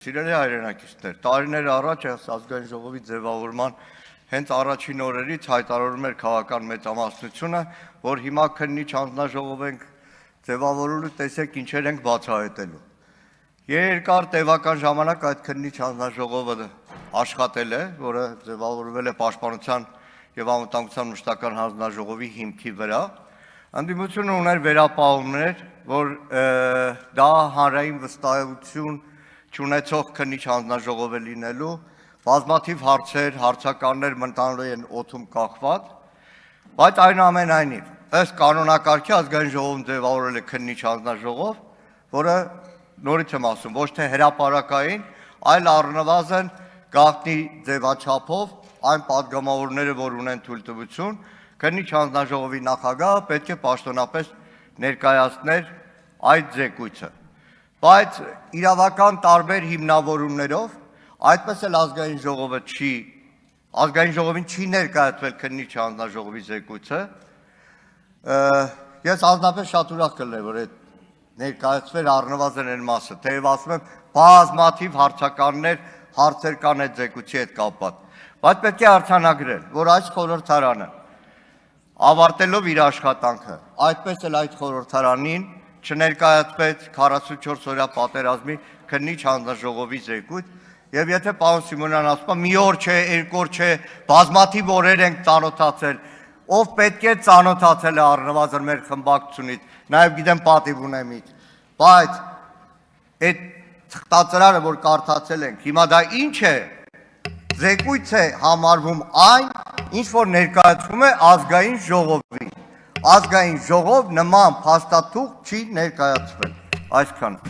Սիրելի հայրենակիցներ, տարիներ առաջ ազգային ժողովի ձևավորման հենց առաջին օրերից հայտարարում էր քաղաքական մեծամասնությունը, որ հիմա քննիչ հանձնաժողով ենք ձևավորելու, տեսեք ինչեր ենք բացահայտելու։ Երկար տևական ժամանակ այդ քննիչ հանձնաժողովը աշխատել է, որը ձևավորվել է Պաշտպանության եւ Անվտանգության մշտական հանձնաժողովի հիմքի վրա։ Ընդդիմությունը ուներ վերապահումներ, որ դա հանրային վստահություն չունեցող քննիչ հանձնաժողով է լինելու, բազմաթիվ հարցեր, հարցականներ մնալու են օդում կախված, բայց այնուամենայնիվ, ըստ կանոնակարգի ազգային ժողովում ձևավորել է քննիչ հանձնաժողով, որը նորից եմ ասում, ոչ թե հրապարակային, այլ առնվազն գաղտնի ձևաչափով այն պատգամավորները, որ ունեն թույլտվություն, քննիչ հանձնաժողովի նախագահը պետք է պաշտոնապես ներկայացներ այդ զեկույցը։ Բայց իրավական տարբեր հիմնավորումներով այդպես էլ ազգային ժողովին չի ներկայացվել քննիչ հանձնաժողովի զեկույցը։ Ես անձնապես շատ ուրախ կլինեի, որ այդ ներկայացվեր առնվազն այն մասը, թեև ասում եմ բազմաթիվ հարցականներ, հարցեր կան այդ զեկույցի հետ կապված, բայց պետք է արձանագրել, որ այս խորհրդարանը ավարտելով իր աշխատանքը, այդպես էլ այդ խորհրդարանին չներկայացվեց 44 օրյա պատերազմի քննիչ հանձնաժողովի զեկույց, եւ եթե պարոն Սիմոնյան ասում է մի օր չէ, երկու օր չէ, բազմաթիվ օրեր ենք ծանոթացել, ով պետք է ծանոթացել է առնվազն մեր խմբակցությունից, նաեւ գիտեմ պատիվ ունեմ ինձ, բայց այդ թղթածրարը, որ կարդացել ենք, հիմա դա ինչ է, զեկույց է համարվում այն, ինչ որ ներկայացվում է ազգային ժողովին։ Ազգային ժողով նման փաստաթուղթ չի ներկայացվել, այսքան։